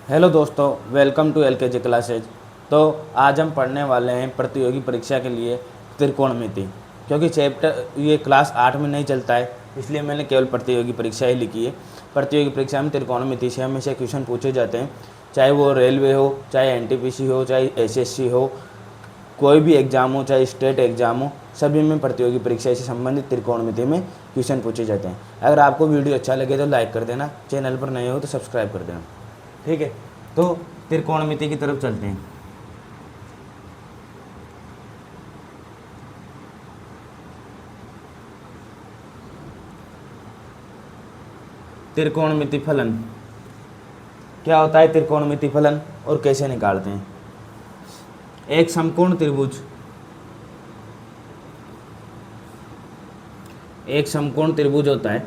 Hello दोस्तों, welcome to LKG classes. तो आज हम पढ़ने वाले हैं प्रतियोगी परीक्षा के लिए त्रिकोणमिति। क्योंकि चैप्टर ये क्लास 8 में नहीं चलता है, इसलिए मैंने केवल प्रतियोगी परीक्षा ही लिखी है। प्रतियोगी परीक्षा में त्रिकोणमिति से हमेशा क्वेश्चन पूछे जाते हैं, चाहे वो रेलवे हो, चाहे एनटीपीसी हो, चाहे एसएससी हो, कोई भी एग्ज़ाम हो, चाहे स्टेट एग्ज़ाम हो, सभी में प्रतियोगी परीक्षा से संबंधित त्रिकोणमिति में क्वेश्चन पूछे जाते हैं। अगर आपको वीडियो अच्छा लगे तो लाइक कर देना, चैनल पर नए हो तो सब्सक्राइब कर देना। ठीक है, तो त्रिकोणमिति की तरफ चलते हैं। त्रिकोणमिति फलन क्या होता है? त्रिकोणमिति फलन और कैसे निकालते हैं? एक समकोण त्रिभुज, एक समकोण त्रिभुज होता है।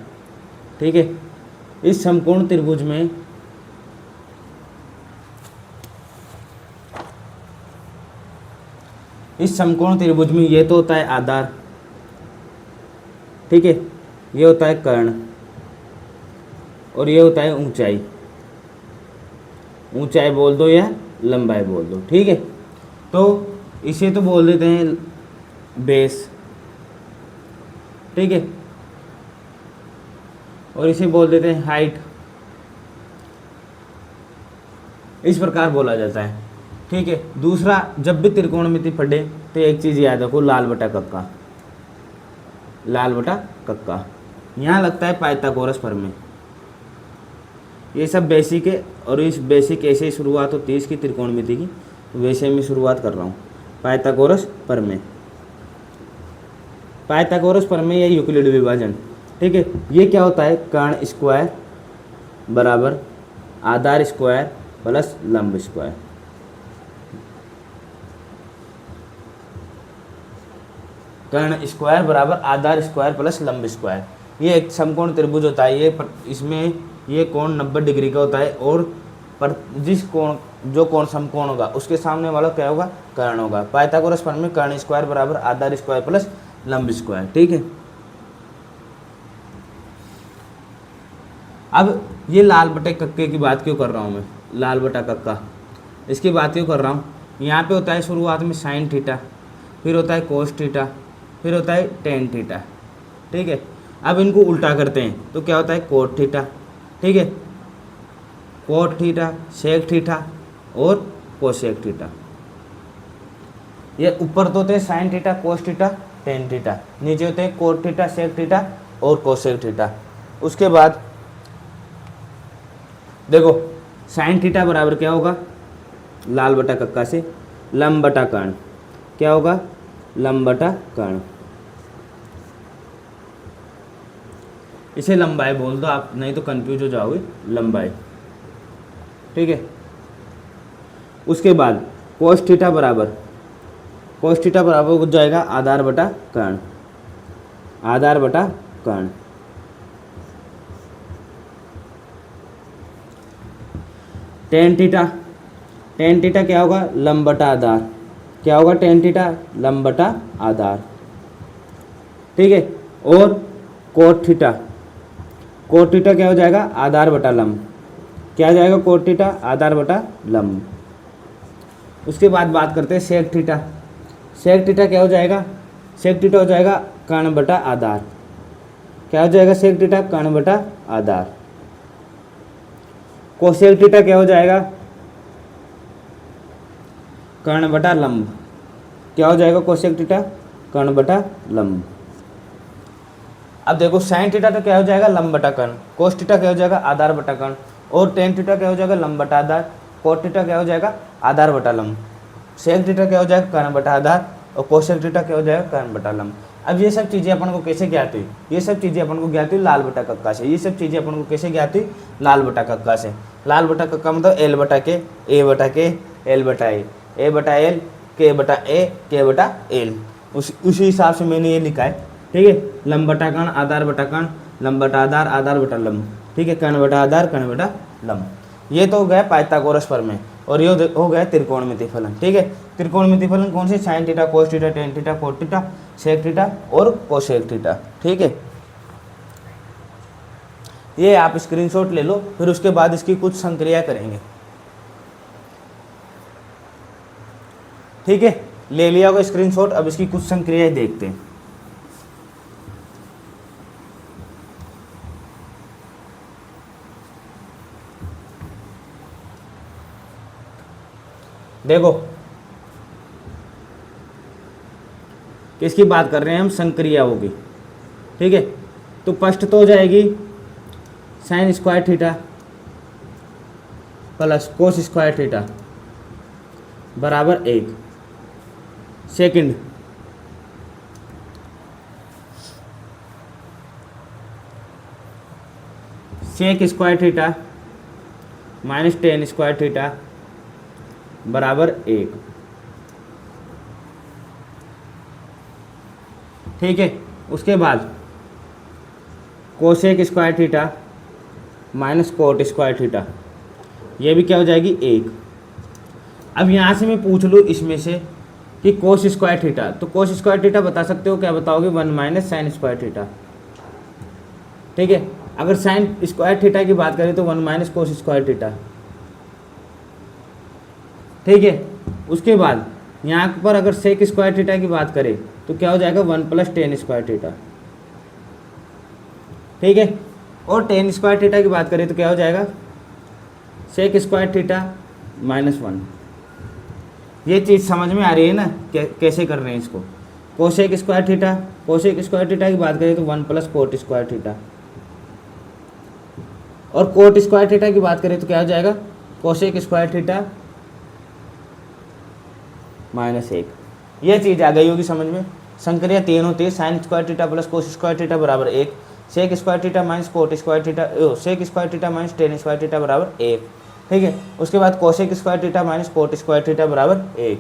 ठीक है, इस समकोण त्रिभुज में ये तो होता है आधार, ठीक है, ये होता है कर्ण और ये होता है ऊंचाई। ऊंचाई बोल दो या लंबाई बोल दो, ठीक है। तो इसे तो बोल देते हैं बेस, ठीक है, और इसे बोल देते हैं हाइट। इस प्रकार बोला जाता है, ठीक है। दूसरा, जब भी त्रिकोणमिति पढ़े तो एक चीज़ याद रखो, लाल बटा कक्का। लाल बटा कक्का यहाँ लगता है पाइथागोरस प्रमेय। ये सब बेसिक है और इस बेसिक ऐसे ही शुरुआत होती है इसकी त्रिकोणमिति की, तो वैसे मैं शुरुआत कर रहा हूँ। पाइथागोरस प्रमेय, पाइथागोरस प्रमेय या यूक्लिड विभाजन, ठीक है। ये क्या होता है? कर्ण स्क्वायर बराबर आधार स्क्वायर प्लस लंब स्क्वायर। कर्ण स्क्वायर बराबर आधार स्क्वायर प्लस लंब स्क्वायर। ये एक समकोण त्रिभुज होता है। इसमें ये कोण 90 डिग्री का होता है और पर जिस कोण जो कोण समकोण होगा उसके सामने वाला क्या होगा? कर्ण होगा। पाइथागोरस प्रमेय में कर्ण स्क्वायर बराबर आधार स्क्वायर प्लस लंब स्क्वायर, ठीक है। अब ये लाल बटे कक्के की बात क्यों कर रहा हूँ मैं? लाल बटा कक्का इसकी बात क्यों कर रहा हूँ? यहाँ पे होता है शुरुआत में साइन थीटा, फिर होता है कोस थीटा, फिर होता है टेन थीटा, ठीक है। अब इनको उल्टा करते हैं तो क्या होता है? कोट थीटा, ठीक है। कोट थीटा, सेक थीटा और कोसेक थीटा। ये ऊपर तो होते हैं sign theta, cos theta, tan theta, नीचे होते हैं कोट थीटा, सेक थीटा और कोसेक थीटा। उसके बाद देखो, साइन थीटा बराबर क्या होगा? लाल बटा कक्का से लंब बटा कर्ण। क्या होगा? लंब बटा कर्ण। इसे लंबाई बोल दो आप, नहीं तो कंफ्यूज हो जाओगे। लंबाई, ठीक है। उसके बाद कोस थीटा बराबर हो जाएगा आधार बटा कर्ण। आधार बटा कर्ण। टेन थीटा क्या होगा? लंब बटा आधार। क्या होगा? टेन थीटा लंब बटा आधार, ठीक है। और कोट थीटा क्या हो जाएगा? आधार बटा लंब। क्या हो जाएगा? कोट थीटा आधार बटा लंब। उसके बाद बात करते हैं सेक थीटा। सेक थीटा क्या हो जाएगा? सेक थीटा हो जाएगा कर्ण बटा आधार। क्या हो जाएगा? सेक थीटा कर्ण बटा आधार। कोसेक थीटा क्या हो जाएगा? कर्ण बटा लंब। क्या हो जाएगा? कोसेक थीटा कर्ण बटा लंब। अब देखो, साइन थीटा तो क्या हो जाएगा? लंब बटा कर्ण। कोस थीटा क्या हो जाएगा? आधार बटा कर्ण। और टेन थीटा क्या हो जाएगा? लंब बटा आधार। कोट थीटा क्या हो जाएगा? आधार बटा लंब। सेक थीटा क्या हो जाएगा? कर्ण बटा आधार। और कोसेक थीटा क्या हो जाएगा? कर्ण बटा लंब। अब ये सब चीज़ें अपन को कैसे ज्ञात हुई? ये सब चीज़ें अपन को ज्ञात हुई लाल बटा कक्का से। ये सब चीज़ें अपन को कैसे ज्ञात हुई? लाल बटा कक्का से। लाल बटा कक्का मतलब एल बटा के, ए बटा के, एल बटा ए बटा एल, के बटा ए, के बटा एल। उसी हिसाब से मैंने ये लिखा है, ठीक है। लंब बटा कर्ण, आधार बटा कर्ण, लंब बटा आधार, आधार बटा लंब, ठीक है। कर्ण बटा आधार, कर्ण बटा लंब। ये तो हो गया पाइथागोरस प्रमेय और ये हो गया त्रिकोणमिति फलन, ठीक है। त्रिकोणमिति फलन कौन से? Sine theta, cos theta, tan theta, cot theta, sec theta और कोसेक थीटा, ठीक है। ये आप स्क्रीनशॉट ले लो, फिर उसके बाद इसकी कुछ संक्रिया करेंगे। ठीक है, ले लिया होगा स्क्रीनशॉट। अब इसकी कुछ संक्रियाएं देखते हैं। देखो किसकी बात कर रहे हैं हम, संक्रियाओं की। ठीक है, तो फर्स्ट तो हो जाएगी sine square theta plus cos square theta बराबर 1। Second sec square theta minus tan square theta बराबर 1। ठीक है, उसके बाद cosec square theta minus cot square theta, ये भी क्या हो जाएगी 1। अब यहाँ से मैं पूछ लूँ इसमें से कि कोस स्क्वायर थीटा, तो कोस स्क्वायर थीटा बता सकते हो, क्या बताओगे, 1 माइनस साइन स्क्वायर थीटा। ठीक है, अगर साइन स्क्वायर थीटा की बात करें तो 1 माइनस कोस स्क्वायर थीटा। ठीक है, उसके बाद यहाँ पर अगर सेक स्क्वायर थीटा की बात करें तो क्या हो जाएगा 1 प्लस टेन स्क्वायर थीटा। ठीक है, और टेन स्क्वायर थीटा की बात करें तो क्या हो जाएगा सेक स्क्वायर थीटा माइनस 1। ये चीज़ समझ में आ रही है ना, कैसे कर रहे हैं इसको। Cosec square theta, cosec square theta की बात करें तो 1 प्लस कोट स्क्वायर थीटा, और कोट स्क्वायर थीटा की बात करें तो क्या हो जाएगा कोसेक स्क्वायर थीटा माइनस 1। ये चीज़ आ गई होगी समझ में। संक्रिया 3 होती है, sine square theta plus cos square theta बराबर 1, sec square theta minus cot square theta, sec square theta minus tan square theta बराबर 1। ठीक है, उसके बाद cosec square theta minus cot square theta बराबर 1।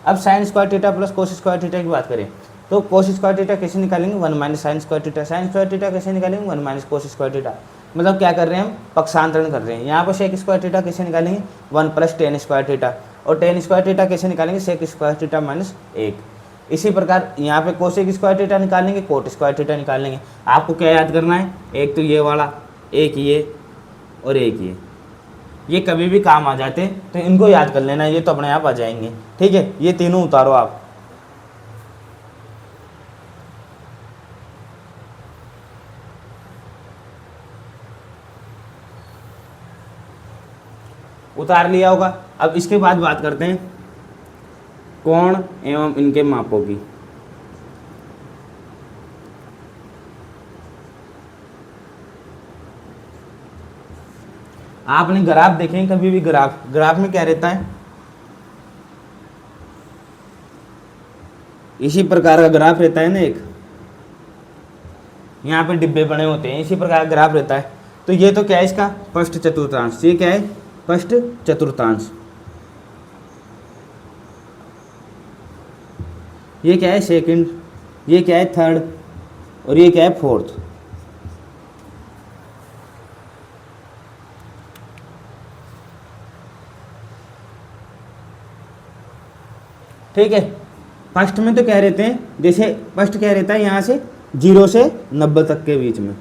अब sine square theta plus cos square theta की बात करें तो कोस स्क्वायर थीटा कैसे निकालेंगे, 1 minus sign square theta. Sign square theta कैसे निकालेंगे, 1 माइनस कोस स्क्वायर थीटा। मतलब क्या कर रहे हैं हम, पक्षांतरण कर रहे हैं। यहाँ पर सेक स्क्वायर थीटा कैसे निकालेंगे, 1 प्लस टेन स्क्वायर थीटा, और टेन स्क्वायर थीटा कैसे निकालेंगे, सेक स्क्वायर थीटा माइनस 1। इसी प्रकार यहाँ पे कोसेक स्क्वायर थीटा निकालेंगे, कोट स्क्वायर थीटा निकालेंगे। आपको क्या याद करना है, एक तो ये वाला, एक ये और एक ये कभी भी काम आ जाते हैं तो इनको याद कर लेना, ये तो अपने आप आ जाएंगे। ठीक है, ये तीनों उतारो आप। उतार लिया होगा। अब इसके बाद बात करते हैं कोण एवं इनके मापों की। आपने ग्राफ देखें कभी भी, ग्राफ में क्या रहता है, इसी प्रकार का ग्राफ रहता है ना, एक यहाँ पे डिब्बे बने होते हैं, इसी प्रकार का ग्राफ रहता है। तो ये तो क्या है इसका फर्स्ट चतुर्थांश, ये क्या है फर्स्ट चतुर्थांश, ये क्या है सेकंड, ये क्या है थर्ड, और ये क्या है फोर्थ। ठीक है, फर्स्ट में तो क्या रहते हैं, जैसे फर्स्ट क्या रहता है यहाँ से 0 से 90 तक के बीच में।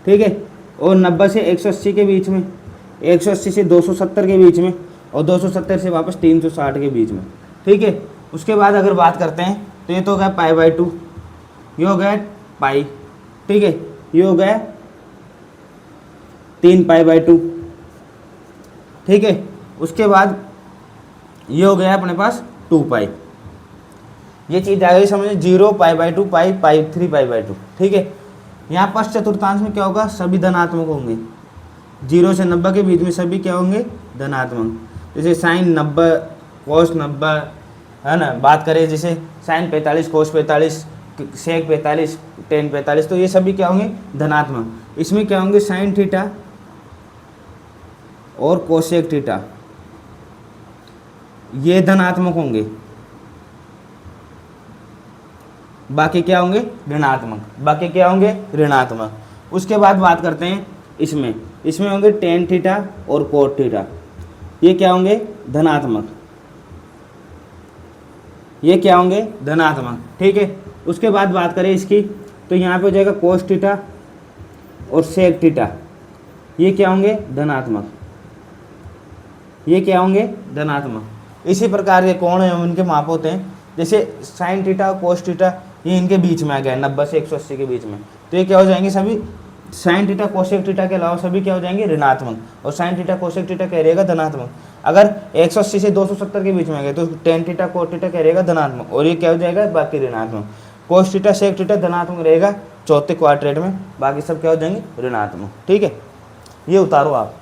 ठीक है, और 90 से 180 के बीच में, 180 से 270 के बीच में, और 270 से वापस 360 के बीच में। ठीक है, उसके बाद अगर बात करते हैं तो ये तो हो गया π/2, ये हो गया पाई। ठीक है, ये हो गया 3π/2। ठीक है, उसके बाद ये हो गया अपने पास 2π। ये चीज़ आ गई समझ, 0 π/2 पाई 3π/2। ठीक है, यहाँ फर्स्ट चतुर्थांश में क्या होगा, सभी धनात्मक होंगे, 0 से 90 के बीच में सभी क्या होंगे धनात्मक। जैसे साइन 90 कोस 90 है ना, बात करें जैसे साइन 45 कोस 45 सेक 45 टेन 45, तो ये सभी क्या होंगे धनात्मक। इसमें क्या होंगे साइन थीटा और कोसेक थीटा, ये धनात्मक होंगे, बाकी क्या होंगे ऋणात्मक, बाकी क्या होंगे ऋणात्मक। उसके बाद बात करते हैं इसमें होंगे टेन थीटा और कोट थीटा, ये क्या होंगे धनात्मक, ये क्या होंगे धनात्मक। ठीक है, उसके बाद बात करें इसकी तो यहाँ पे हो जाएगा कोस थीटा और सेक थीटा, ये क्या होंगे धनात्मक, ये क्या होंगे धनात्मक। इसी प्रकार के कोण एवं इनके माप होते हैं। जैसे साइन थीटा और कोस थीटा ये इनके बीच में आ गया 90 से 180 के बीच में, तो ये क्या हो जाएंगे सभी साइन थीटा कोसेक थीटा के अलावा सभी क्या हो जाएंगे ऋणात्मक, और साइन थीटा कोसेक थीटा क्या रहेगा धनात्मक। अगर 180 से 270 के बीच में आ गए तो टेन थीटा कोस थीटा क्या रहेगा धनात्मक, और ये क्या हो जाएगा बाकी ऋणात्मक। कोस थीटा सेक थीटा धनात्मक रहेगा चौथे क्वाड्रेंट में, बाकी सब क्या हो जाएंगे ऋणात्मक। ठीक है, ये उतारो आप।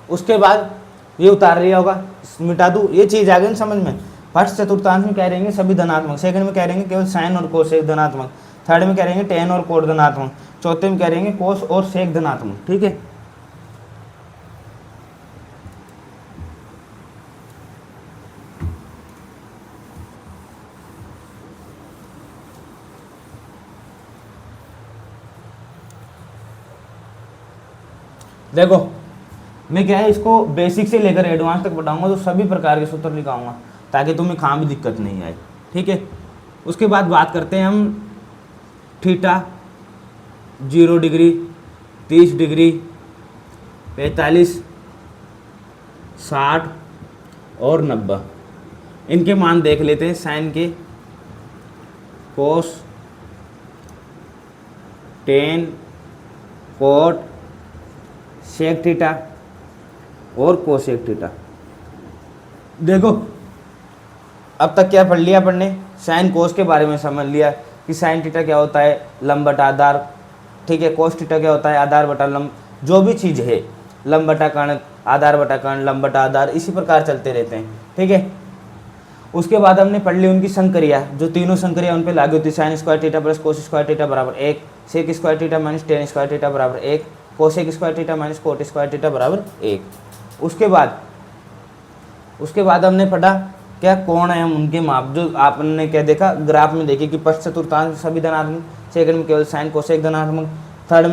उसके बाद ये उतार लिया होगा, मिटा दूँ, ये चीज़ आ गई समझ में। फर्स्ट चतुर्थांश में क्या रहेंगे सभी धनात्मक, सेकंड में क्या रहेंगे केवल साइन और कोसेक धनात्मक, थर्ड में क्या रहेंगे टेन और कोट धनात्मक, चौथे में क्या रहेंगे कोस और सेक धनात्मक। ठीक है, देखो मैं क्या है इसको बेसिक से लेकर एडवांस तक पढ़ाऊंगा, तो सभी प्रकार के सूत्र लिखाऊंगा ताकि तुम्हें कहाँ भी दिक्कत नहीं आए। ठीक है, उसके बाद बात करते हैं हम थीटा 0 डिग्री 30 डिग्री 45 60 और 90, इनके मान देख लेते हैं। साइन के cos tan cot sec theta और कोसेक थीटा। देखो अब तक क्या पढ़ लिया अपन ने, साइन कोस के बारे में समझ लिया कि साइन थीटा क्या होता है लंब बटा आधार, ठीक है, कोस थीटा क्या होता है आधार बटा लंब, जो भी चीज़ है लंब बटा कर्ण आधार बटा कर्ण लंब बटा आधार, इसी प्रकार चलते रहते हैं। ठीक है, उसके बाद हमने पढ़ ली उनकी संक्रिया, जो तीनों संक्रिया उन पर लागू होती है। Sine square theta plus cos square theta बराबर 1, sec square theta minus tan square theta बराबर 1, cosec square theta minus cot square theta बराबर 1। उसके बाद हमने पढ़ा क्या कोण है उनके माप, जो आपने क्या देखा ग्राफ में देखिए कि फर्स्ट चतुर्थांश सभी धनात्मक, सेकंड में केवल साइन कोसेक धनात्मक, थर्ड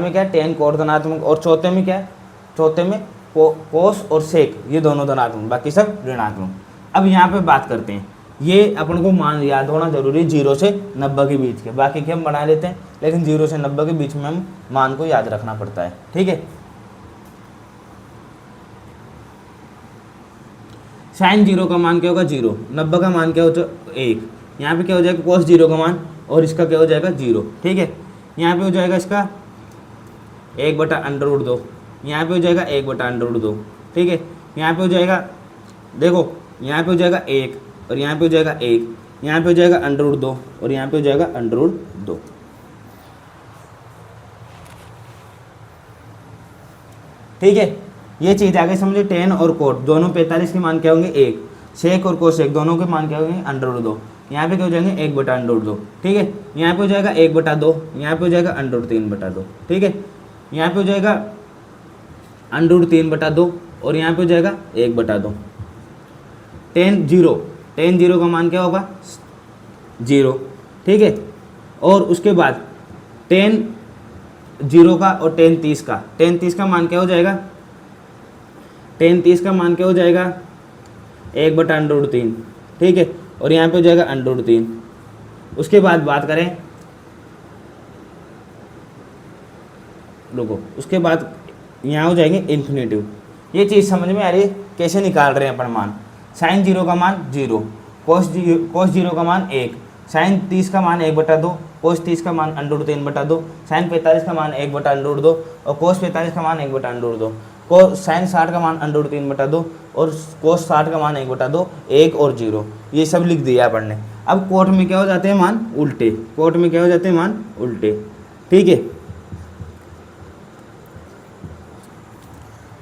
में क्या टेन कोट धनात्मक, और चौथे में कोस और सेक ये दोनों धनात्मक, बाकी सब ऋणात्मक। अब यहाँ पे बात करते हैं, ये अपन को मान याद होना जरूरी 0 से 90 के बीच के, बाकी के हम बना लेते हैं, लेकिन 0 से 90 के बीच में हम मान को याद रखना पड़ता है। ठीक है, साइन 0 का मान क्या होगा 0, 90 का मान क्या होगा 1, यहाँ पे क्या हो जाएगा कोस 0 का मान और इसका क्या हो जाएगा 0। ठीक है, यहाँ पे हो जाएगा इसका 1/√2, यहाँ पे हो जाएगा 1/√2। ठीक है, यहाँ पे हो जाएगा देखो यहाँ पे हो जाएगा 1 और यहाँ पे हो जाएगा 1, यहाँ पे हो जाएगा √2 और यहाँ पे हो जाएगा √2। ठीक है, ये चीज़ आगे समझिए। टेन और कोट दोनों 45 के मान क्या होंगे 1, सेक और कोसेक दोनों के मान क्या होंगे √2, यहाँ पे क्या हो जाएंगे 1/√2। ठीक है, यहाँ पे हो जाएगा 1/2, यहाँ पे हो जाएगा √3/2। ठीक है, यहाँ पे हो जाएगा √3/2 और यहाँ पे हो जाएगा 1/2। टेन जीरो का मान क्या होगा 0। ठीक है, और उसके बाद टेन 0 का और टेन 30 का मान क्या हो जाएगा, टेन 30 का मान क्या हो जाएगा 1/√3। ठीक है, और यहाँ पे हो जाएगा √3। उसके बाद बात करें, रुको, उसके बाद यहाँ हो जाएंगे इन्फिनेटिव। ये चीज़ समझ में आ रही है कैसे निकाल रहे हैं अपन मान। साइन 0 का मान 0, कोस 0 का मान 1, साइन 30 का मान 1/2, कोस 30 का मान √3/2, साइन 45 का मान 1/√2 और कोस 45 का मान 1/√2, को साइन 60 का मान √3/2 और कोस 60 का मान 1/2, 1 और 0, ये सब लिख दिया अपन ने। अब कोट में क्या हो जाते हैं मान उल्टे, कोट में क्या हो जाते हैं मान उल्टे। ठीक है,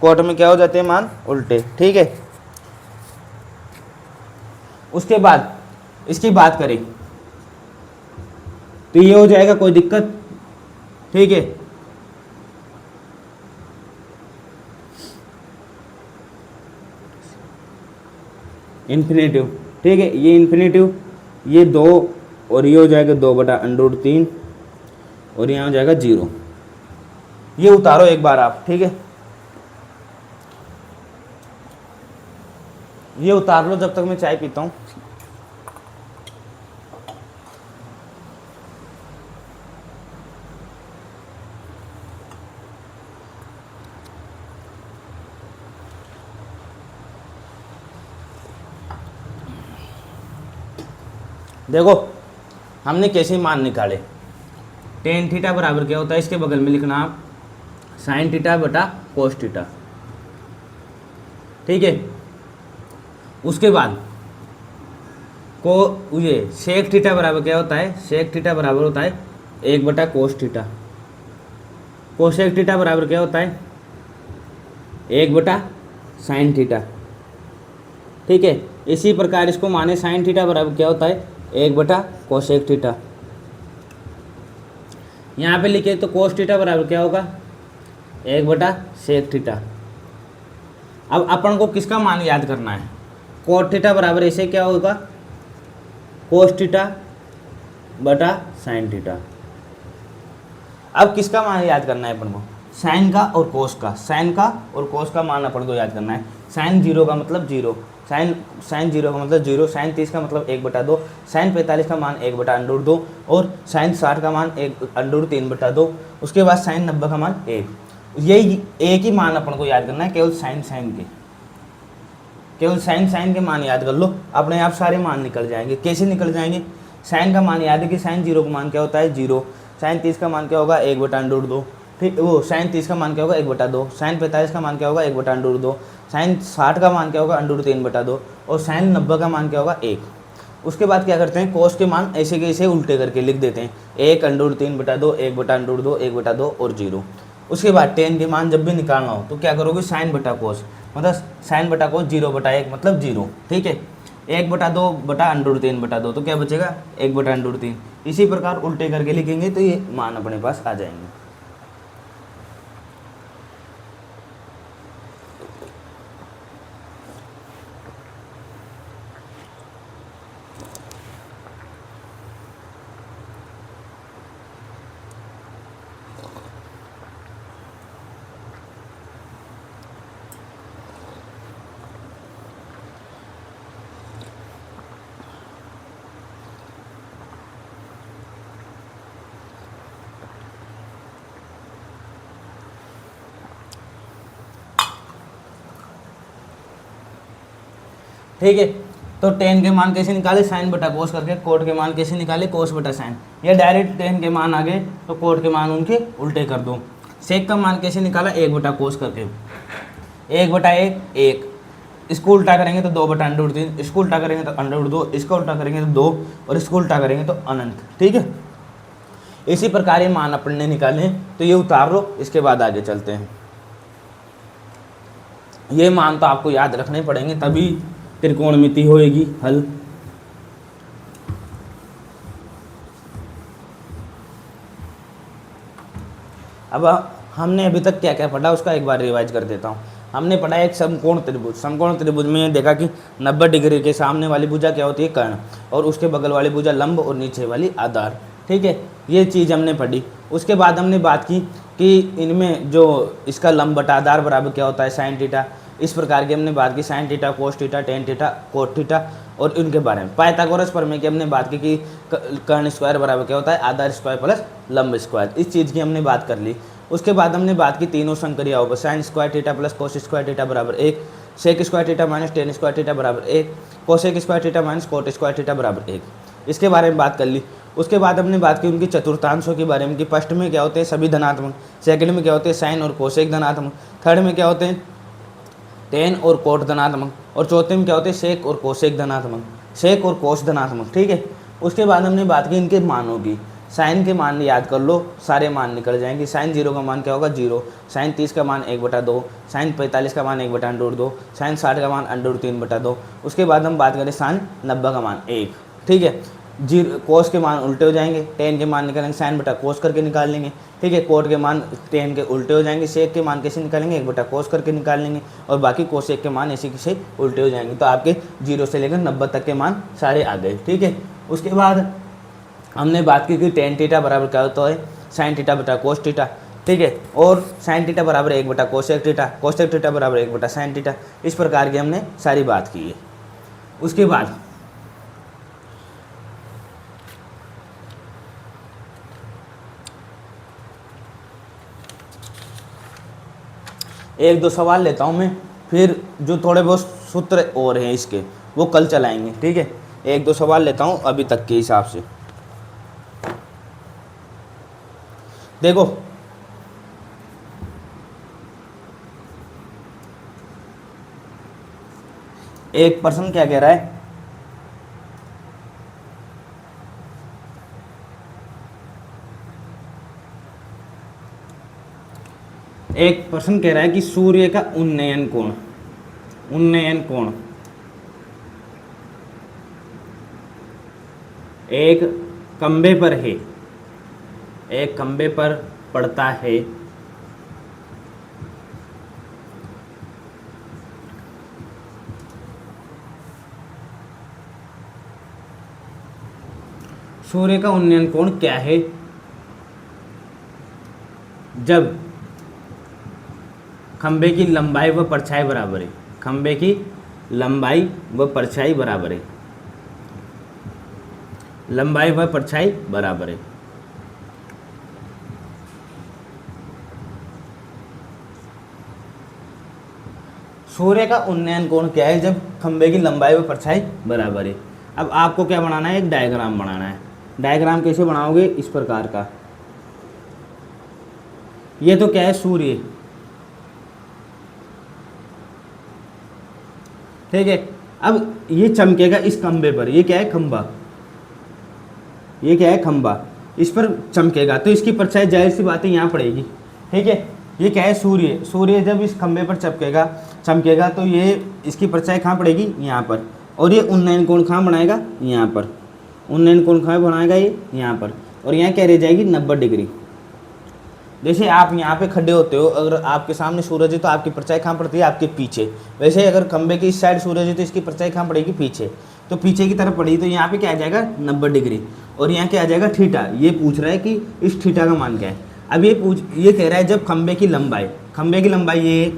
कोट में क्या हो जाते हैं मान उल्टे। ठीक है, उसके बाद इसकी बात करें तो ये हो जाएगा कोई दिक्कत। ठीक है, इन्फिनेटिव। ठीक है, ये इन्फिनेटिव, ये 2 और ये हो जाएगा 2/√3 और यहाँ हो जाएगा 0। ये उतारो एक बार आप। ठीक है, ये उतार लो जब तक मैं चाय पीता हूँ। देखो हमने कैसे मान निकाले, टेन थीटा बराबर क्या होता है, इसके बगल में लिखना आप साइन थीटा बटा कोस थीटा, ठीक है। उसके बाद को ये सेक थीटा बराबर क्या होता है, सेक थीटा बराबर होता है 1 बटा कोस थीटा, कोसेक थीटा बराबर क्या होता है 1 बटा साइन थीटा, ठीक है। इसी प्रकार इसको माने साइन थीटा बराबर क्या होता है 1 बटा कोसेक थीटा। यहाँ पे लिखे तो कोस थीटा बराबर क्या होगा 1 बटा सेक थीटा। अब अपन को किसका मान याद करना है, कोट थीटा बराबर ऐसे क्या होगा कोस थीटा बटा साइन थीटा। अब किसका मान याद करना है अपन को, साइन का और कोस का, साइन का और कोस का मान अपन को याद करना है। साइन 0 का मतलब 0, साइन 0 का मतलब 0, साइन 30 का मतलब 1/2, साइन 45 का मान 1/√2 और साइन 60 का मान 1√3/2। उसके बाद साइन 90 का मान 1। यही एक ही मान अपन को याद करना है, केवल साइन के, केवल साइन के मान याद कर लो, अपने आप सारे मान निकल जाएंगे। कैसे निकल जाएंगे, साइन का मान याद है कि साइन 0 का मान क्या होता है 0, साइन 30 का मान क्या होगा 1/√2, ठीक, वो साइन 30 का मान क्या होगा 1/2, साइन 45 का मान क्या होगा 1/√2, साइन 60 का मान क्या होगा √3/2 और साइन 90 का मान क्या होगा 1। उसके बाद क्या करते हैं, कोस के मान ऐसे के ऐसे उल्टे करके लिख देते हैं, 1√3/2, 1/√2, 1/2 और 0। उसके बाद टेन के मान जब भी निकालना हो तो क्या करोगे, साइन बटा कोस, मतलब साइन बटा कोस 0/1 मतलब 0, ठीक है। 1/2 बटा √3/2 तो क्या बचेगा 1/√3। इसी प्रकार उल्टे करके लिखेंगे तो ये मान अपने पास आ जाएंगे। ठीक है, तो टेन के मान कैसे निकाले, साइन बटा कोस करके, कोट के मान कैसे निकाले, कोस बटा साइन, या डायरेक्ट टेन के मान आ गए तो कोट के मान उनके उल्टे कर दो। सेक का मान कैसे निकाला, 1 बटा कोस करके, 1/1 1, इसको उल्टा करेंगे तो 2/√3, इसको उल्टा करेंगे तो √2, इसको उल्टा करेंगे तो 2 और इसको उल्टा करेंगे तो अनंत, ठीक है। इसी प्रकार ये मान अपन ने निकाले, तो ये उतार लो, इसके बाद आगे चलते हैं। ये मान तो आपको याद रखने पड़ेंगे तभी त्रिकोणमिति होएगी हल। अब हमने अभी तक क्या क्या पढ़ा उसका एक बार रिवाइज कर देता हूँ। हमने पढ़ा एक समकोण त्रिभुज, समकोण त्रिभुज में देखा कि 90 डिग्री के सामने वाली भुजा क्या होती है कर्ण, और उसके बगल वाली भुजा लंब और नीचे वाली आधार, ठीक है। ये चीज़ हमने पढ़ी। उसके बाद हमने बात की कि इनमें जो इसका लंब बटा आधार बराबर क्या होता है साइन थीटा। इस प्रकार की हमने बात की, sign theta, cos theta, tan theta, cot theta और इनके बारे में। पाइथागोरस प्रमेय की हमने बात की कि कर्ण स्क्वायर बराबर क्या होता है आधार स्क्वायर प्लस लंब स्क्वायर, इस चीज़ की हमने बात कर ली। उसके बाद हमने बात की तीनों संक्रियाओं पर, sine square theta plus cos square theta बराबर 1, sec square theta minus tan square theta बराबर 1, cosec square theta minus cot square theta बराबर 1, इसके बारे में बात कर ली। उसके बाद हमने बात की उनकी चतुर्थांशों के बारे में कि फर्स्ट में क्या होते हैं सभी धनात्मक, सेकंड में क्या होते हैं साइन और कोसेक धनात्मक, थर्ड में क्या होते हैं टेन और कोट धनात्मक, और चौथे में क्या होते हैं सेक और कोसेक धनात्मक, सेक और कोस धनात्मक, ठीक है। उसके बाद हमने बात की इनके मानों की। साइन के मान याद कर लो, सारे मान निकल जाएंगे। साइन 0 का मान क्या होगा 0, साइन 30 का मान 1/2, साइन 45 का मान 1/√2, साइन 60 का मान √3/2। उसके बाद हम बात करें साइन 90 का मान 1, ठीक है। कोस के मान उल्टे हो जाएंगे, टेन के मान निकालेंगे साइन बटा कोस करके निकाल लेंगे, ठीक है। कोट के मान टेन के उल्टे हो जाएंगे, सेक के मान कैसे निकालेंगे 1 बटा कोस करके निकाल लेंगे, और बाकी कोसेक के मान ऐसे कैसे उल्टे हो जाएंगे। तो आपके 0 से लेकर 90 तक के मान सारे आ गए, ठीक है। उसके बाद हमने बात की कि टेन थीटा बराबर क्या होता है साइन थीटा बटा कोस थीटा, ठीक है। और साइन थीटा बराबर 1 बटा कोसेक थीटा, कोसेक थीटा बराबर 1 बटा साइन थीटा, इस प्रकार की हमने सारी बात की है। उसके बाद एक दो सवाल लेता हूँ मैं, फिर जो थोड़े बहुत सूत्र और हैं इसके वो कल चलाएंगे, ठीक है। एक दो सवाल लेता हूँ अभी तक के हिसाब से। देखो एक पर्सन क्या कह रहा है, एक पर्सन कह रहा है कि सूर्य का उन्नयन कोण एक खंभे पर है, एक खंभे पर पड़ता है, सूर्य का उन्नयन कोण क्या है जब खंभे की लंबाई व परछाई बराबर है, खंभे की लंबाई व परछाई बराबर है, लंबाई व परछाई बराबर है। सूर्य का उन्नयन कोण क्या है जब खंभे की लंबाई व परछाई बराबर है। अब आपको क्या बनाना है, एक डायग्राम बनाना है। डायग्राम कैसे बनाओगे, इस प्रकार का। ये तो क्या है, सूर्य, ठीक है। अब ये चमकेगा इस खंभे पर, ये क्या है, खंभा, ये क्या है, खंभा, इस पर चमकेगा तो इसकी परछाई जाहिर सी बात है यहाँ पड़ेगी, ठीक है। ये क्या है, सूर्य, सूर्य जब इस खंभे पर चमकेगा तो ये इसकी परछाई कहाँ पड़ेगी, यहाँ पर। और ये उन्नयन कोण कहाँ बनाएगा, यहाँ पर। उन्नयन कोण कहाँ बनाएगा, ये यहाँ पर। और यहाँ क्या रह जाएगी, 90 डिग्री। जैसे आप यहाँ पे खड़े होते हो, अगर आपके सामने सूरज है तो आपकी परछाई कहाँ पड़ती है, आपके पीछे। वैसे ही अगर खंभे की इस साइड सूरज है तो इसकी परछाई कहाँ पड़ेगी, पीछे। तो पीछे की तरफ पड़ी तो यहाँ पे क्या आ जाएगा, 90 डिग्री। और यहाँ क्या आ जाएगा, थीटा। ये पूछ रहा है कि इस थीटा का मान क्या है। अब ये कह रहा है जब खंभे की लंबाई ये,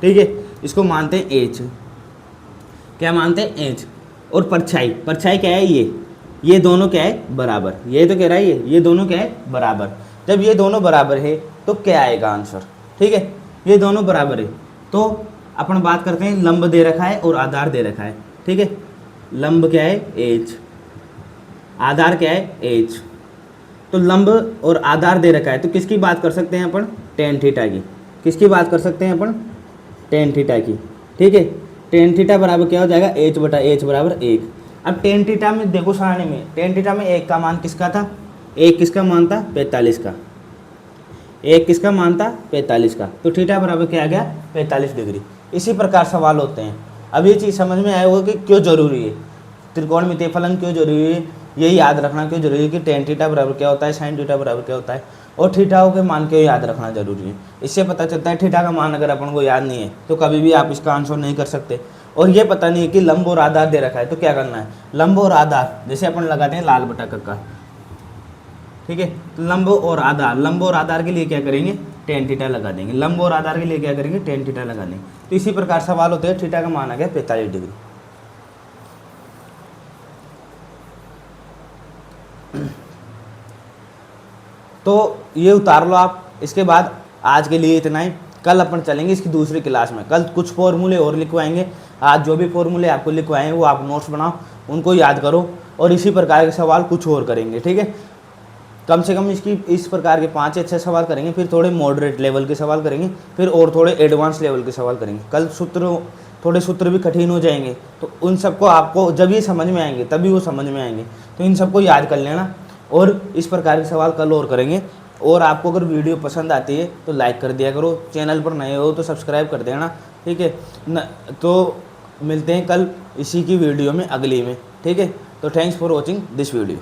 ठीक है, इसको मानते हैं एच। क्या मानते हैं, एच। और परछाई क्या है, ये दोनों क्या है, बराबर। ये तो कह रहा है ये दोनों क्या है, बराबर। जब ये दोनों बराबर है तो क्या आएगा आंसर, ठीक है। ये दोनों बराबर है तो अपन बात करते हैं, लंब दे रखा है और आधार दे रखा है, ठीक है। लंब क्या है, एच, आधार क्या है, एच। तो लंब और आधार दे रखा है तो किसकी बात कर सकते हैं अपन, टेन थीटा की। किसकी बात कर सकते हैं अपन, टेन थीटा की, ठीक है। टेन थीटा बराबर क्या हो जाएगा, एच बटा एच बराबर 1। अब टेन थीटा में देखो सारणी में, टेन थीटा में एक का मान किसका था, एक किसका मान था, 45 का। एक किसका मान था, 45 का। तो थीटा बराबर क्या आ गया, 45 डिग्री। इसी प्रकार सवाल होते हैं। अब ये चीज़ समझ में आया होगा कि क्यों जरूरी है, त्रिकोणमितीय फलन क्यों जरूरी है, यही याद रखना क्यों जरूरी है कि टेन थीटा बराबर क्या होता है, साइन थीटा बराबर क्या होता है, और थीटाओं के मान क्यों याद रखना जरूरी है। इससे पता चलता है थीटा का मान अगर अपन को याद नहीं है तो कभी भी आप इसका आंसर नहीं कर सकते। और ये पता नहीं है कि लंब और आधार दे रखा है तो क्या करना है, लंब और आधार जैसे अपन लगाते हैं लाल बटा कक्का, ठीक है। तो लंब और आधार के लिए क्या करेंगे, टेन थीटा लगा देंगे। लंब और आधार के लिए क्या करेंगे, टेन थीटा लगा देंगे। तो इसी प्रकार सवाल होते हैं। थीटा का मान आ गया 45 डिग्री। तो ये उतार लो आप। इसके बाद आज के लिए इतना ही। कल अपन चलेंगे इसकी दूसरी क्लास में। कल कुछ फॉर्मूले और लिखवाएंगे। आज जो भी फॉर्मूले आपको लिखवाए हैं वो आप नोट्स बनाओ, उनको याद करो, और इसी प्रकार के सवाल कुछ और करेंगे, ठीक है। कम से कम इस प्रकार के 5 या 6 सवाल करेंगे, फिर थोड़े मॉडरेट लेवल के सवाल करेंगे, फिर और थोड़े एडवांस लेवल के सवाल करेंगे। कल थोड़े सूत्र भी कठिन हो जाएंगे, तो उन सबको आपको जब ये समझ में आएंगे तभी वो समझ में आएंगे। तो इन सबको याद कर लेना, और इस प्रकार के सवाल कल और करेंगे। और आपको अगर वीडियो पसंद आती है तो लाइक कर दिया करो, चैनल पर नए हो तो सब्सक्राइब कर देना, ठीक है। तो मिलते हैं कल इसी की वीडियो में, अगली में, ठीक है। तो thanks for watching this video.